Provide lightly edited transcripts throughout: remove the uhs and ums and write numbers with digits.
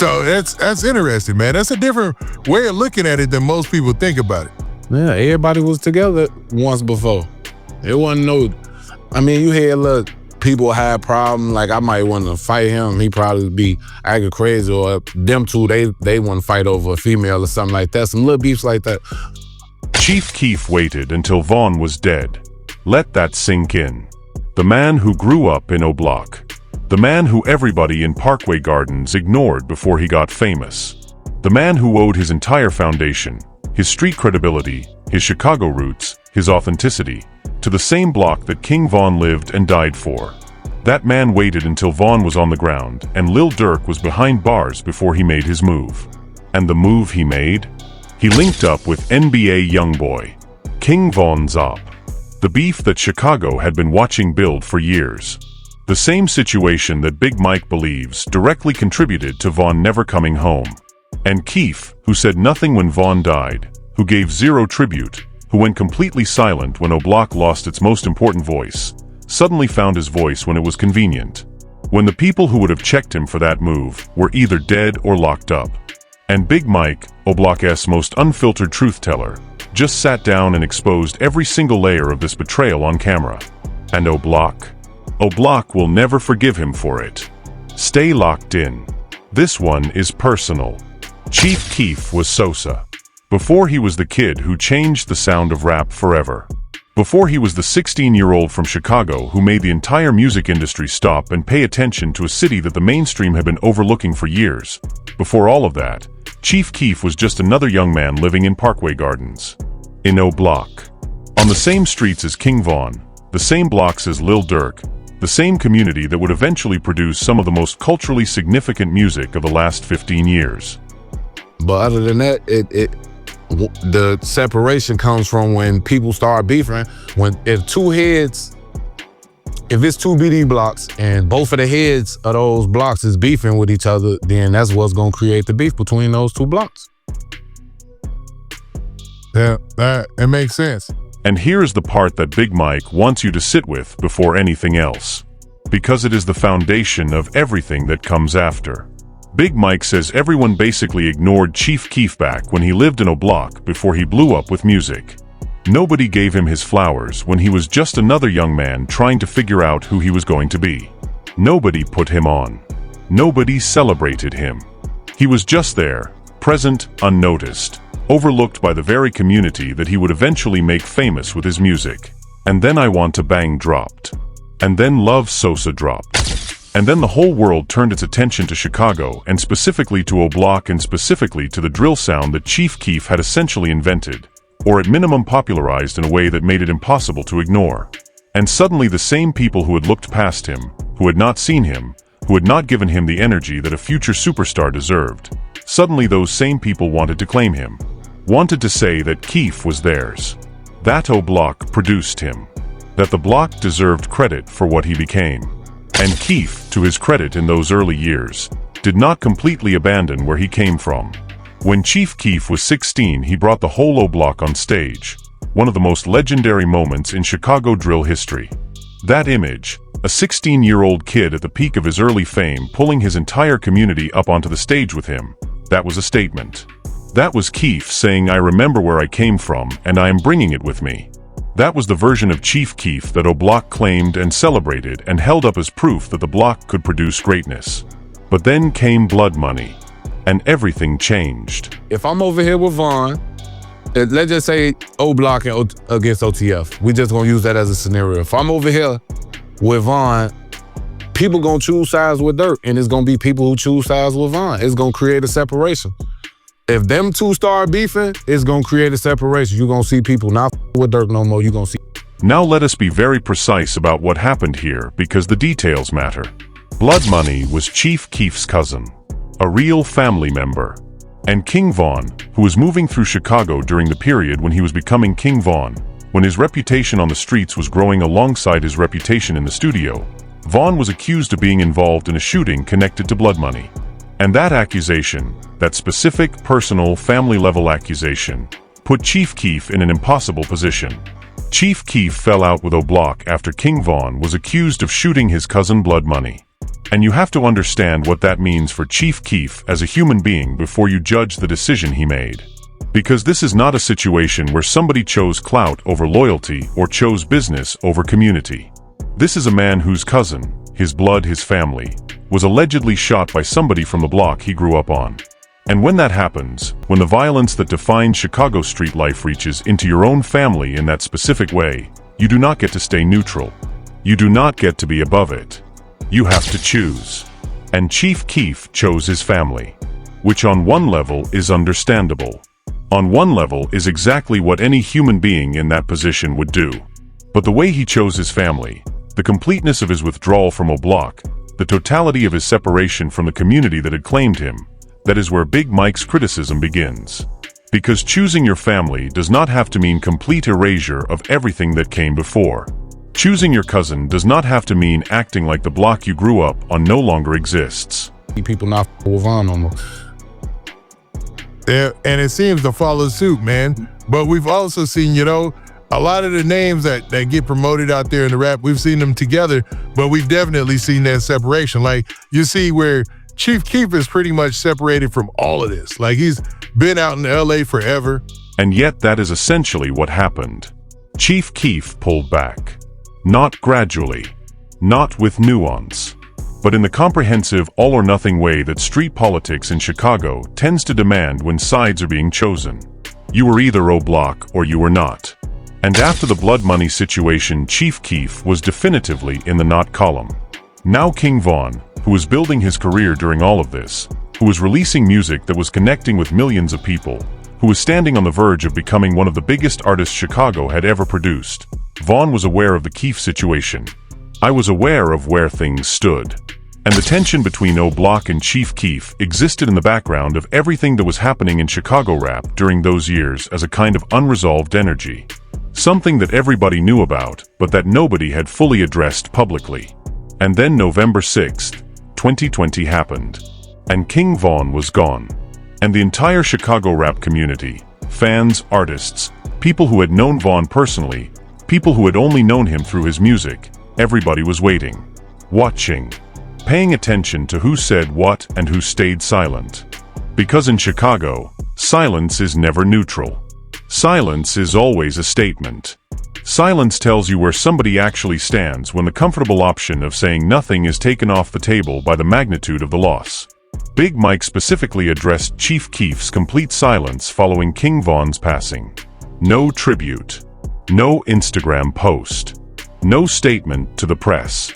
So that's interesting, man. That's a different way of looking at it than most people think about it. Yeah, everybody was together once before. It wasn't no, I mean, you hear look, people had problems, like I might want to fight him, he probably be acting crazy, or them two, they want to fight over a female or something like that, some little beefs like that. Chief Keef waited until Vaughn was dead. Let that sink in. The man who grew up in O'Block. The man who everybody in Parkway Gardens ignored before he got famous. The man who owed his entire foundation, his street credibility, his Chicago roots, his authenticity, to the same block that King Von lived and died for. That man waited until Vaughn was on the ground and Lil Durk was behind bars before he made his move. And the move he made? He linked up with NBA YoungBoy, King Von Zop. The beef that Chicago had been watching build for years. The same situation that Big Mike believes directly contributed to Vaughn never coming home. And Keef, who said nothing when Vaughn died, who gave zero tribute, who went completely silent when O'Block lost its most important voice, suddenly found his voice when it was convenient. When the people who would have checked him for that move were either dead or locked up. And Big Mike, O'Block's most unfiltered truth-teller, just sat down and exposed every single layer of this betrayal on camera. And O'Block will never forgive him for it. Stay locked in. This one is personal. Chief Keef was Sosa. Before he was the kid who changed the sound of rap forever. Before he was the 16-year-old from Chicago who made the entire music industry stop and pay attention to a city that the mainstream had been overlooking for years. Before all of that, Chief Keef was just another young man living in Parkway Gardens. In O'Block. On the same streets as King Von, the same blocks as Lil Durk, the same community that would eventually produce some of the most culturally significant music of the last 15 years. But other than that, the separation comes from when people start beefing. If it's two BD blocks and both of the heads of those blocks is beefing with each other, then that's what's gonna create the beef between those two blocks. Yeah, it makes sense. And here's the part that Big Mike wants you to sit with before anything else. Because it is the foundation of everything that comes after. Big Mike says everyone basically ignored Chief Keef back when he lived in O'Block before he blew up with music. Nobody gave him his flowers when he was just another young man trying to figure out who he was going to be. Nobody put him on. Nobody celebrated him. He was just there, present, unnoticed, overlooked by the very community that he would eventually make famous with his music. And then I Want to Bang dropped. And then Love Sosa dropped. And then the whole world turned its attention to Chicago and specifically to O'Block and specifically to the drill sound that Chief Keef had essentially invented, or at minimum popularized in a way that made it impossible to ignore. And suddenly the same people who had looked past him, who had not seen him, who had not given him the energy that a future superstar deserved, suddenly those same people wanted to claim him, wanted to say that Keef was theirs, that O'Block produced him, that the block deserved credit for what he became. And Keef, to his credit in those early years, did not completely abandon where he came from. When Chief Keef was 16, he brought the whole O'Block on stage, one of the most legendary moments in Chicago drill history. That image, a 16-year-old kid at the peak of his early fame pulling his entire community up onto the stage with him, that was a statement. That was Keef saying, I remember where I came from and I am bringing it with me. That was the version of Chief Keef that O'Block claimed and celebrated and held up as proof that the block could produce greatness. But then came Blood Money, and everything changed. If I'm over here with Vaughn, let's just say O'Block against OTF. We just gonna use that as a scenario. If I'm over here with Vaughn, people gonna choose sides with Durk, and it's gonna be people who choose sides with Vaughn. It's gonna create a separation. If them two start beefing, it's gonna create a separation. You're gonna see people not with Durk no more. You're gonna see. Now let us be very precise about what happened here because the details matter. Blood Money was Chief Keef's cousin, a real family member. And King Von, who was moving through Chicago during the period when he was becoming King Von, when his reputation on the streets was growing alongside his reputation in the studio, Von was accused of being involved in a shooting connected to Blood Money. And that accusation, that specific, personal, family-level accusation, put Chief Keef in an impossible position. Chief Keef fell out with O'Block after King Von was accused of shooting his cousin Blood Money. And you have to understand what that means for Chief Keef as a human being before you judge the decision he made. Because this is not a situation where somebody chose clout over loyalty or chose business over community. This is a man whose cousin, his blood, his family, was allegedly shot by somebody from the block he grew up on. And when that happens, when the violence that defines Chicago street life reaches into your own family in that specific way, you do not get to stay neutral. You do not get to be above it. You have to choose. And Chief Keef chose his family, which on one level is understandable. On one level is exactly what any human being in that position would do. But the way he chose his family, the completeness of his withdrawal from O'Block, the totality of his separation from the community that had claimed him, that is where Big Mike's criticism begins. Because choosing your family does not have to mean complete erasure of everything that came before. Choosing your cousin does not have to mean acting like the block you grew up on no longer exists. People not with Von no more. Yeah, and it seems to follow suit, man. But we've also seen, a lot of the names that get promoted out there in the rap, we've seen them together, but we've definitely seen that separation. Like, you see where Chief Keef is pretty much separated from all of this. Like, he's been out in LA forever. And yet that is essentially what happened. Chief Keef pulled back. Not gradually, not with nuance, but in the comprehensive all-or-nothing way that street politics in Chicago tends to demand when sides are being chosen. You were either O'Block or you were not. And after the blood money situation, Chief Keef was definitively in the not column. Now King Von, who was building his career during all of this, who was releasing music that was connecting with millions of people, who was standing on the verge of becoming one of the biggest artists Chicago had ever produced, Von was aware of the Keef situation. I was aware of where things stood. And the tension between O'Block and Chief Keef existed in the background of everything that was happening in Chicago rap during those years as a kind of unresolved energy. Something that everybody knew about, but that nobody had fully addressed publicly. And then November 6th, 2020 happened. And King Von was gone. And the entire Chicago rap community, fans, artists, people who had known Von personally, people who had only known him through his music, everybody was waiting, watching, paying attention to who said what and who stayed silent. Because in Chicago, silence is never neutral. Silence is always a statement. Silence tells you where somebody actually stands when the comfortable option of saying nothing is taken off the table by the magnitude of the loss. Big Mike specifically addressed Chief Keef's complete silence following King Von's passing. No tribute. No Instagram post. No statement to the press.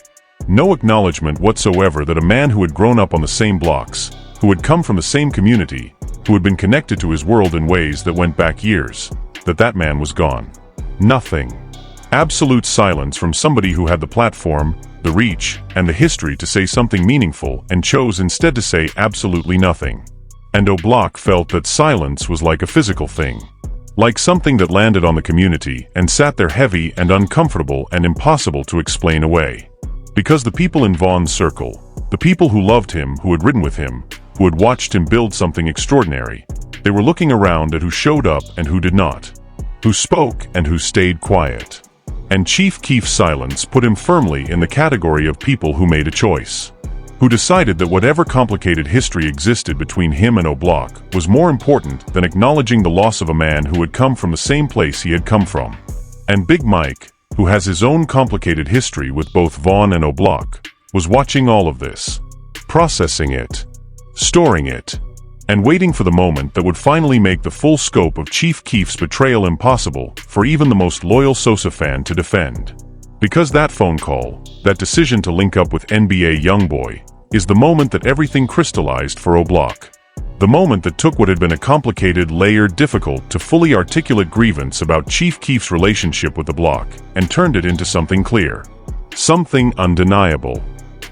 No acknowledgement whatsoever that a man who had grown up on the same blocks, who had come from the same community, who had been connected to his world in ways that went back years, that man was gone. Nothing. Absolute silence from somebody who had the platform, the reach, and the history to say something meaningful and chose instead to say absolutely nothing. And O'Block felt that silence was like a physical thing. Like something that landed on the community and sat there heavy and uncomfortable and impossible to explain away. Because the people in Von's circle, the people who loved him, who had ridden with him, who had watched him build something extraordinary, they were looking around at who showed up and who did not, who spoke and who stayed quiet. And Chief Keef's silence put him firmly in the category of people who made a choice, who decided that whatever complicated history existed between him and O'Block was more important than acknowledging the loss of a man who had come from the same place he had come from. And Big Mike, who has his own complicated history with both Von and O'Block, was watching all of this, processing it, storing it, and waiting for the moment that would finally make the full scope of Chief Keef's betrayal impossible for even the most loyal Sosa fan to defend. Because that phone call, that decision to link up with NBA Youngboy, is the moment that everything crystallized for O'Block. The moment that took what had been a complicated, layered, difficult to fully articulate grievance about Chief Keef's relationship with the block and turned it into something clear. Something undeniable.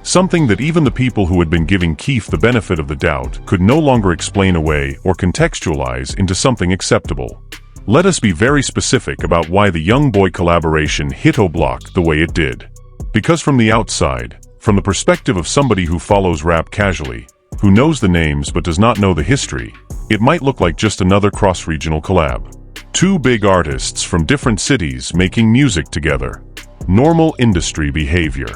Something that even the people who had been giving Keef the benefit of the doubt could no longer explain away or contextualize into something acceptable. Let us be very specific about why the Youngboy collaboration hit O'Block the way it did. Because from the outside, from the perspective of somebody who follows rap casually, who knows the names but does not know the history, it might look like just another cross-regional collab. Two big artists from different cities making music together. Normal industry behavior.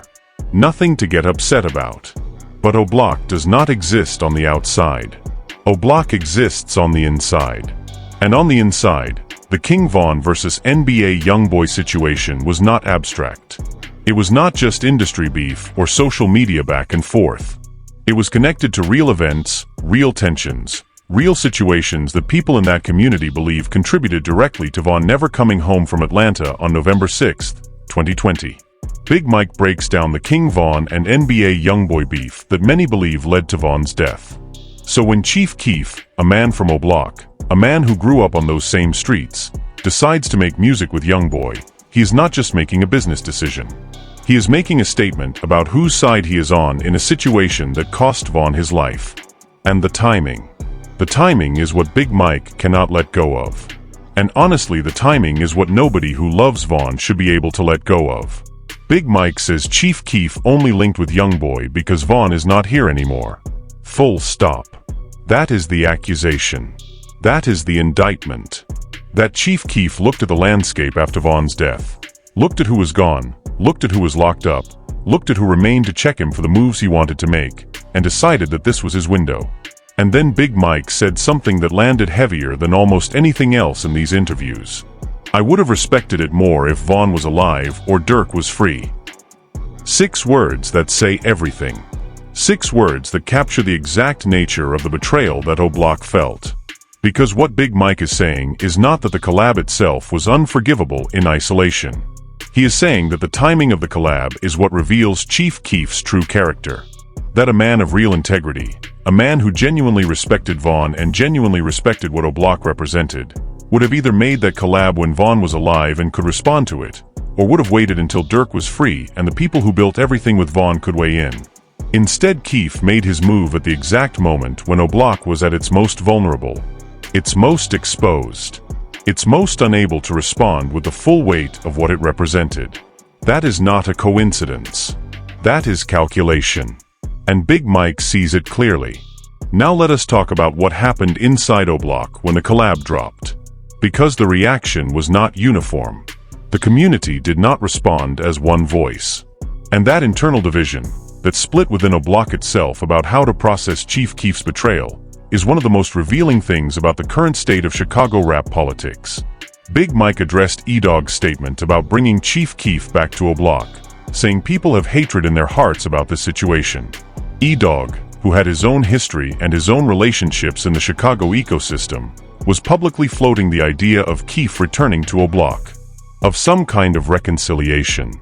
Nothing to get upset about. But O'Block does not exist on the outside. O'Block exists on the inside. And on the inside, the King Von versus NBA Youngboy situation was not abstract. It was not just industry beef or social media back and forth. It was connected to real events, real tensions, real situations that people in that community believe contributed directly to Von never coming home from Atlanta on November 6, 2020. Big Mike breaks down the King Von and NBA Youngboy beef that many believe led to Von's death. So when Chief Keef, a man from O'Block, a man who grew up on those same streets, decides to make music with Youngboy, he is not just making a business decision. He is making a statement about whose side he is on in a situation that cost Von his life. And the timing. The timing is what Big Mike cannot let go of. And honestly, the timing is what nobody who loves Von should be able to let go of. Big Mike says Chief Keef only linked with Youngboy because Von is not here anymore. Full stop. That is the accusation. That is the indictment. That Chief Keef looked at the landscape after Von's death, looked at who was gone, looked at who was locked up, looked at who remained to check him for the moves he wanted to make, and decided that this was his window. And then Big Mike said something that landed heavier than almost anything else in these interviews. I would have respected it more if Von was alive or Dirk was free. 6 words that say everything. 6 words that capture the exact nature of the betrayal that O'Block felt. Because what Big Mike is saying is not that the collab itself was unforgivable in isolation. He is saying that the timing of the collab is what reveals Chief Keef's true character. That a man of real integrity, a man who genuinely respected Von and genuinely respected what O'Block represented, would have either made that collab when Von was alive and could respond to it, or would have waited until Dirk was free and the people who built everything with Von could weigh in. Instead, Keef made his move at the exact moment when O'Block was at its most vulnerable, its most exposed, its most unable to respond with the full weight of what it represented. That is not a coincidence. That is calculation. And Big Mike sees it clearly. Now let us talk about what happened inside O'Block when the collab dropped. Because the reaction was not uniform. The community did not respond as one voice. And that internal division, that split within O'Block itself about how to process Chief Keef's betrayal, is one of the most revealing things about the current state of Chicago rap politics. Big Mike addressed E-Dog's statement about bringing Chief Keef back to O'Block, saying people have hatred in their hearts about this situation. E-Dog, who had his own history and his own relationships in the Chicago ecosystem, was publicly floating the idea of Keef returning to O'Block, of some kind of reconciliation,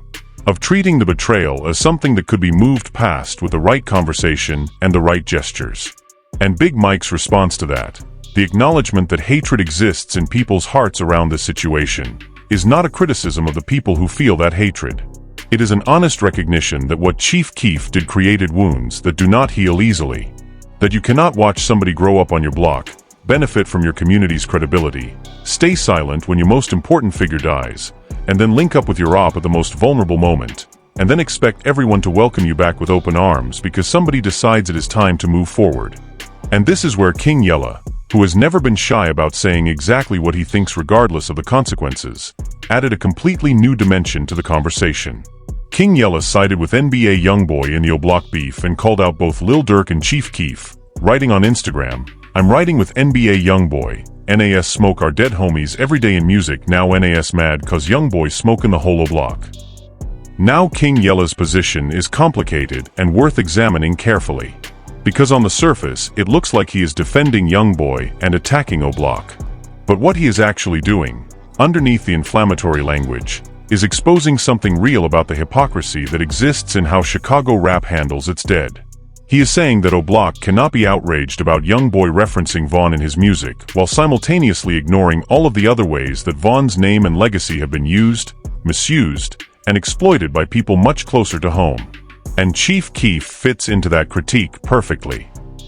of treating the betrayal as something that could be moved past with the right conversation and the right gestures. And Big Mike's response to that, the acknowledgement that hatred exists in people's hearts around this situation, is not a criticism of the people who feel that hatred. It is an honest recognition that what Chief Keef did created wounds that do not heal easily. That you cannot watch somebody grow up on your block, benefit from your community's credibility, stay silent when your most important figure dies, and then link up with your op at the most vulnerable moment, and then expect everyone to welcome you back with open arms because somebody decides it is time to move forward. And this is where King Yella, who has never been shy about saying exactly what he thinks regardless of the consequences, added a completely new dimension to the conversation. King Yella sided with NBA Youngboy in the O'Block beef and called out both Lil Durk and Chief Keef, writing on Instagram, "I'm riding with NBA Youngboy, NAS smoke our dead homies every day in music, now NAS mad cause Youngboy smoking the whole O'Block." Now King Yella's position is complicated and worth examining carefully. Because on the surface, it looks like he is defending Youngboy and attacking O'Block. But what he is actually doing, underneath the inflammatory language, is exposing something real about the hypocrisy that exists in how Chicago rap handles its dead. He is saying that O'Block cannot be outraged about Youngboy referencing Von in his music, while simultaneously ignoring all of the other ways that Von's name and legacy have been used, misused, and exploited by people much closer to home. And Chief Keef fits into that critique perfectly.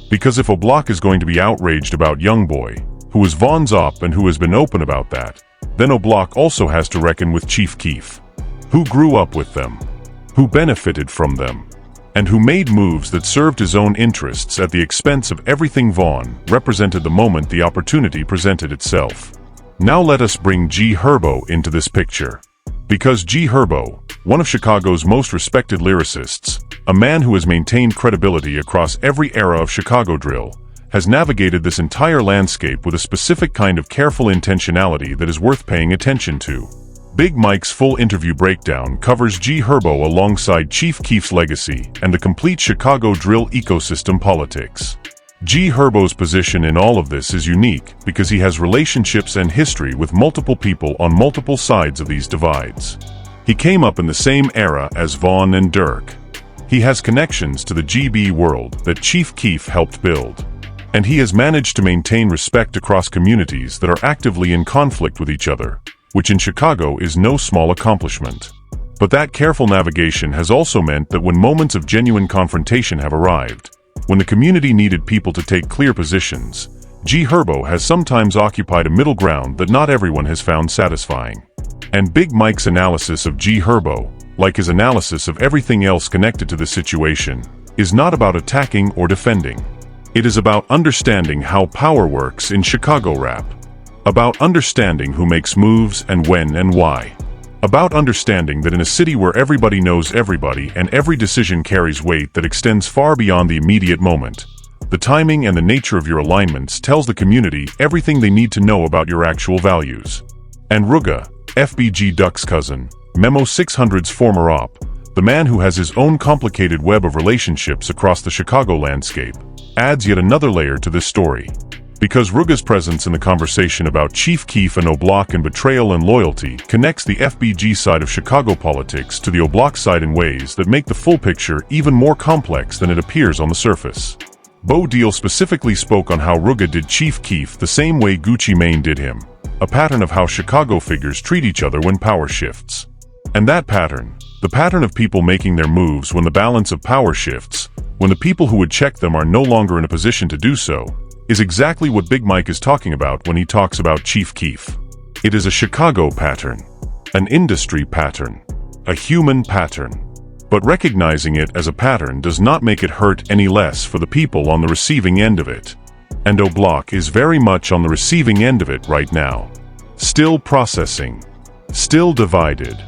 Because if O'Block is going to be outraged about Youngboy, who is Von's op and who has been open about that, then O'Block also has to reckon with Chief Keef, who grew up with them, who benefited from them, and who made moves that served his own interests at the expense of everything Von represented the moment the opportunity presented itself. Now let us bring Herbo into this picture. Because G. Herbo, one of Chicago's most respected lyricists, a man who has maintained credibility across every era of Chicago drill, has navigated this entire landscape with a specific kind of careful intentionality that is worth paying attention to. Big Mike's full interview breakdown covers G. Herbo alongside Chief Keef's legacy and the complete Chicago drill ecosystem politics. G. Herbo's position in all of this is unique because he has relationships and history with multiple people on multiple sides of these divides. He came up in the same era as Vaughn and Dirk. He has connections to the GB world that Chief Keef helped build. And he has managed to maintain respect across communities that are actively in conflict with each other, which in Chicago is no small accomplishment. But that careful navigation has also meant that when moments of genuine confrontation have arrived, when the community needed people to take clear positions, G. Herbo has sometimes occupied a middle ground that not everyone has found satisfying. And Big Mike's analysis of G. Herbo, like his analysis of everything else connected to this situation, is not about attacking or defending. It is about understanding how power works in Chicago rap. About understanding who makes moves and when and why. About understanding that in a city where everybody knows everybody and every decision carries weight that extends far beyond the immediate moment, the timing and the nature of your alignments tells the community everything they need to know about your actual values. And Ruga, FBG Duck's cousin, Memo 600's former op, the man who has his own complicated web of relationships across the Chicago landscape, adds yet another layer to this story. Because Ruga's presence in the conversation about Chief Keef and O'Block and Betrayal and Loyalty connects the FBG side of Chicago politics to the O'Block side in ways that make the full picture even more complex than it appears on the surface. Bo Deal specifically spoke on how Ruga did Chief Keef the same way Gucci Mane did him, a pattern of how Chicago figures treat each other when power shifts. And that pattern, the pattern of people making their moves when the balance of power shifts, when the people who would check them are no longer in a position to do so, is exactly what Big Mike is talking about when he talks about Chief Keef. It is a Chicago pattern, an industry pattern, a human pattern. But recognizing it as a pattern does not make it hurt any less for the people on the receiving end of it. And O'Block is very much on the receiving end of it right now. Still processing, still divided,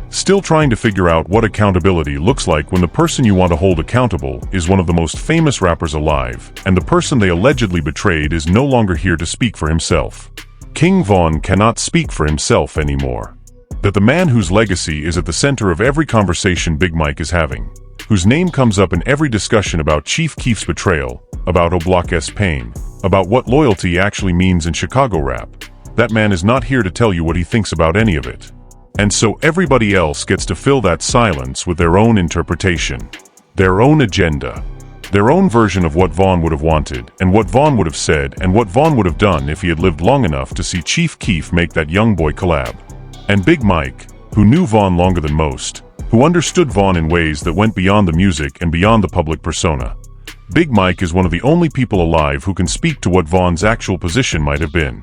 still trying to figure out what accountability looks like when the person you want to hold accountable is one of the most famous rappers alive, and the person they allegedly betrayed is no longer here to speak for himself. King Von cannot speak for himself anymore. That the man whose legacy is at the center of every conversation Big Mike is having, whose name comes up in every discussion about Chief Keef's betrayal, about O'Block's pain, about what loyalty actually means in Chicago rap, that man is not here to tell you what he thinks about any of it. And so everybody else gets to fill that silence with their own interpretation, their own agenda, their own version of what Vaughn would have wanted, and what Vaughn would have said, and what Vaughn would have done if he had lived long enough to see Chief Keef make that Young Boy collab. And Big Mike, who knew Vaughn longer than most, who understood Vaughn in ways that went beyond the music and beyond the public persona. Big Mike is one of the only people alive who can speak to what Vaughn's actual position might have been.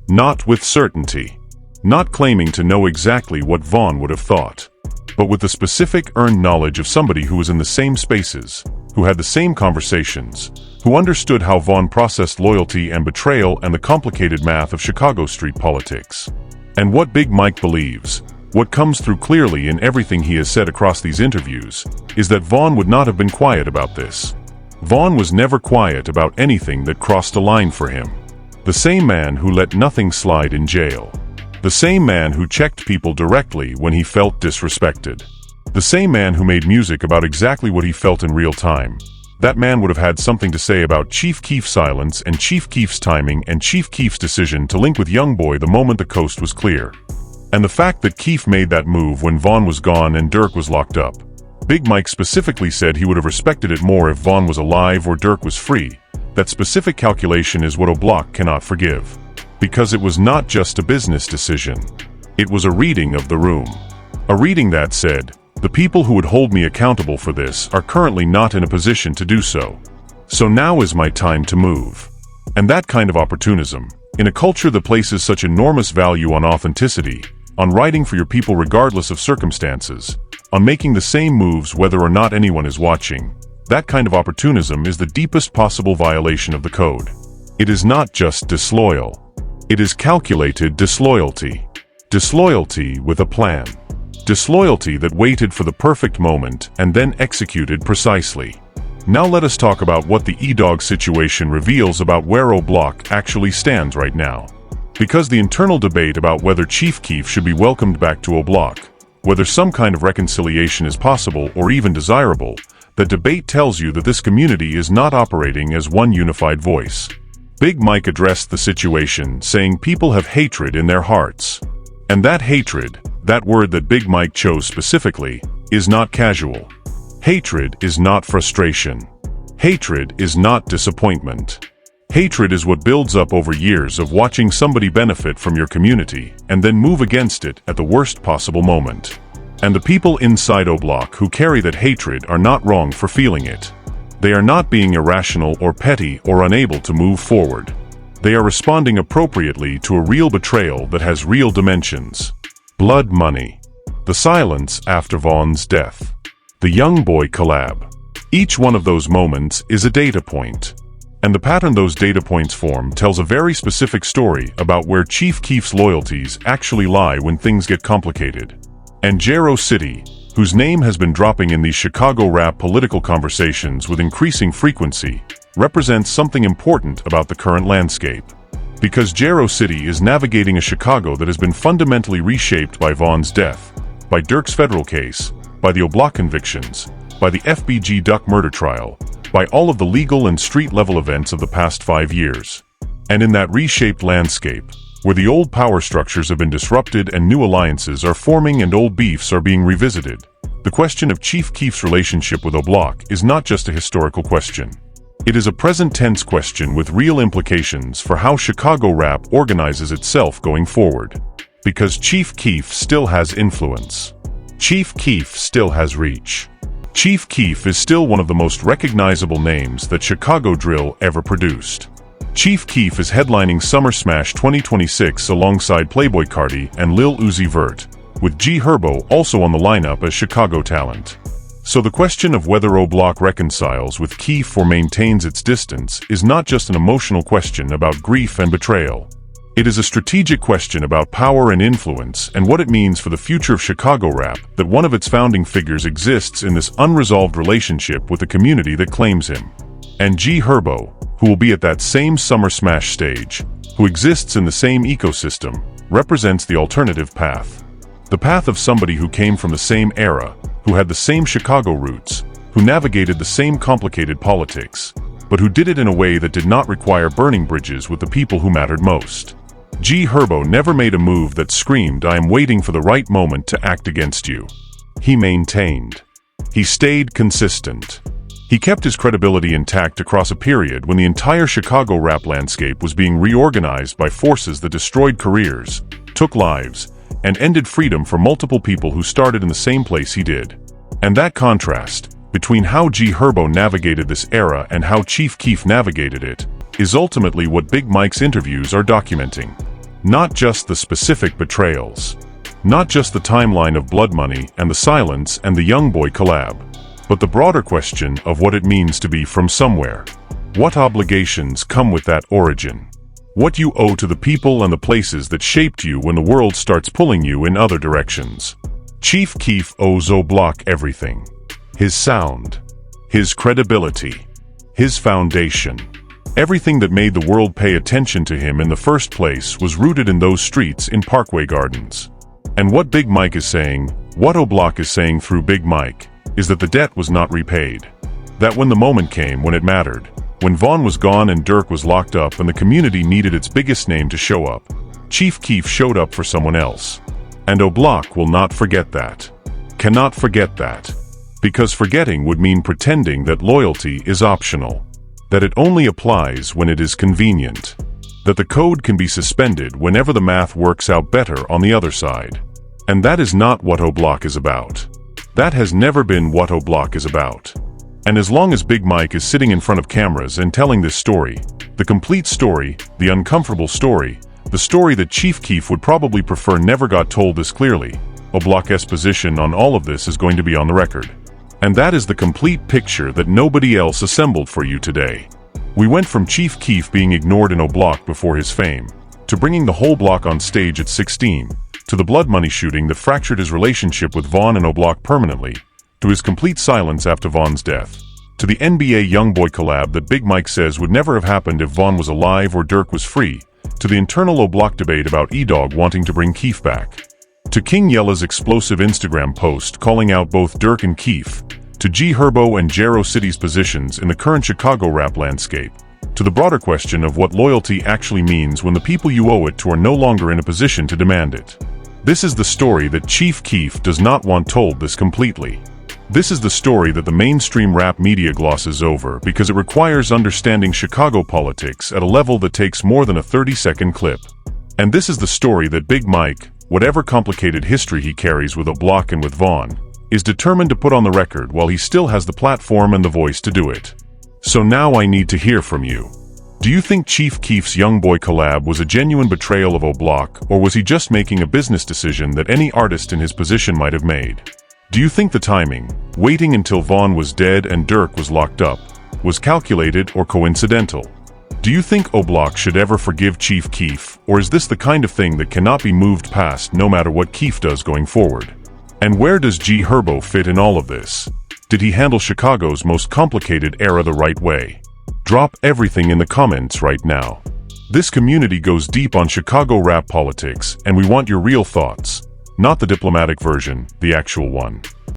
Not with certainty. Not claiming to know exactly what Vaughn would have thought, but with the specific earned knowledge of somebody who was in the same spaces, who had the same conversations, who understood how Vaughn processed loyalty and betrayal and the complicated math of Chicago street politics. And what Big Mike believes, what comes through clearly in everything he has said across these interviews, is that Vaughn would not have been quiet about this. Vaughn was never quiet about anything that crossed a line for him. The same man who let nothing slide in jail. The same man who checked people directly when he felt disrespected. The same man who made music about exactly what he felt in real time. That man would have had something to say about Chief Keef's silence and Chief Keef's timing and Chief Keef's decision to link with Young Boy the moment the coast was clear. And the fact that Keef made that move when Vaughn was gone and Dirk was locked up. Big Mike specifically said he would have respected it more if Vaughn was alive or Dirk was free. That specific calculation is what O'Block cannot forgive. Because it was not just a business decision. It was a reading of the room. A reading that said, the people who would hold me accountable for this are currently not in a position to do so. So now is my time to move. And that kind of opportunism, in a culture that places such enormous value on authenticity, on writing for your people regardless of circumstances, on making the same moves whether or not anyone is watching, that kind of opportunism is the deepest possible violation of the code. It is not just disloyal. It is calculated disloyalty. Disloyalty with a plan. Disloyalty that waited for the perfect moment and then executed precisely. Now let us talk about what the E-Dog situation reveals about where O-Block actually stands right now. Because the internal debate about whether Chief Keef should be welcomed back to O-Block, whether some kind of reconciliation is possible or even desirable, the debate tells you that this community is not operating as one unified voice. Big Mike addressed the situation, saying people have hatred in their hearts. And that hatred, that word that Big Mike chose specifically, is not casual. Hatred is not frustration. Hatred is not disappointment. Hatred is what builds up over years of watching somebody benefit from your community and then move against it at the worst possible moment. And the people inside O-Block who carry that hatred are not wrong for feeling it. They are not being irrational or petty or unable to move forward. They are responding appropriately to a real betrayal that has real dimensions. Blood money. The silence after Vaughn's death. The Young Boy collab. Each one of those moments is a data point. And the pattern those data points form tells a very specific story about where Chief Keef's loyalties actually lie when things get complicated. And Jero City, whose name has been dropping in these Chicago rap political conversations with increasing frequency, represents something important about the current landscape. Because Jero City is navigating a Chicago that has been fundamentally reshaped by Vaughn's death, by Dirk's federal case, by the O-Block convictions, by the FBG Duck murder trial, by all of the legal and street-level events of the past 5 years. And in that reshaped landscape, where the old power structures have been disrupted and new alliances are forming and old beefs are being revisited, the question of Chief Keef's relationship with O-Block is not just a historical question. It is a present-tense question with real implications for how Chicago rap organizes itself going forward. Because Chief Keef still has influence. Chief Keef still has reach. Chief Keef is still one of the most recognizable names that Chicago drill ever produced. Chief Keef is headlining Summer Smash 2026 alongside Playboi Carti and Lil Uzi Vert, with Herbo also on the lineup as Chicago talent. So the question of whether O-Block reconciles with Keef or maintains its distance is not just an emotional question about grief and betrayal. It is a strategic question about power and influence and what it means for the future of Chicago rap that one of its founding figures exists in this unresolved relationship with the community that claims him. And Herbo, who will be at that same Summer Smash stage, who exists in the same ecosystem, represents the alternative path. The path of somebody who came from the same era, who had the same Chicago roots, who navigated the same complicated politics, but who did it in a way that did not require burning bridges with the people who mattered most. Herbo never made a move that screamed, "I am waiting for the right moment to act against you." He maintained. He stayed consistent. He kept his credibility intact across a period when the entire Chicago rap landscape was being reorganized by forces that destroyed careers, took lives, and ended freedom for multiple people who started in the same place he did. And that contrast, between how Herbo navigated this era and how Chief Keef navigated it, is ultimately what Big Mike's interviews are documenting. Not just the specific betrayals. Not just the timeline of blood money and the silence and the Young Boy collab. But the broader question of what it means to be from somewhere. What obligations come with that origin? What you owe to the people and the places that shaped you when the world starts pulling you in other directions. Chief Keef owes O-Block everything. His sound. His credibility. His foundation. Everything that made the world pay attention to him in the first place was rooted in those streets in Parkway Gardens. And what Big Mike is saying, what O-Block is saying through Big Mike, is that the debt was not repaid. That when the moment came when it mattered, when Vaughn was gone and Dirk was locked up and the community needed its biggest name to show up, Chief Keef showed up for someone else. And O-Block will not forget that. Cannot forget that. Because forgetting would mean pretending that loyalty is optional. That it only applies when it is convenient. That the code can be suspended whenever the math works out better on the other side. And that is not what O-Block is about. That has never been what O-Block is about. And as long as Big Mike is sitting in front of cameras and telling this story, the complete story, the uncomfortable story, the story that Chief Keef would probably prefer never got told this clearly, O-Block's position on all of this is going to be on the record. And that is the complete picture that nobody else assembled for you today. We went from Chief Keef being ignored in O-Block before his fame, to bringing the whole block on stage at 16, to the blood money shooting that fractured his relationship with Vaughn and O'Block permanently, to his complete silence after Vaughn's death, to the NBA Youngboy collab that Big Mike says would never have happened if Vaughn was alive or Dirk was free, to the internal O'Block debate about E-Dog wanting to bring Keef back, to King Yella's explosive Instagram post calling out both Dirk and Keef, to G Herbo and Jero City's positions in the current Chicago rap landscape, to the broader question of what loyalty actually means when the people you owe it to are no longer in a position to demand it. This is the story that Chief Keef does not want told this completely. This is the story that the mainstream rap media glosses over because it requires understanding Chicago politics at a level that takes more than a 30-second clip. And this is the story that Big Mike, whatever complicated history he carries with O'Block and with Vaughn, is determined to put on the record while he still has the platform and the voice to do it. So now I need to hear from you. Do you think Chief Keef's Youngboy collab was a genuine betrayal of O'Block, or was he just making a business decision that any artist in his position might have made? Do you think the timing, waiting until Vaughn was dead and Dirk was locked up, was calculated or coincidental? Do you think O'Block should ever forgive Chief Keef, or is this the kind of thing that cannot be moved past no matter what Keef does going forward? And where does G Herbo fit in all of this? Did he handle Chicago's most complicated era the right way? Drop everything in the comments right now. This community goes deep on Chicago rap politics, and we want your real thoughts. Not the diplomatic version, the actual one.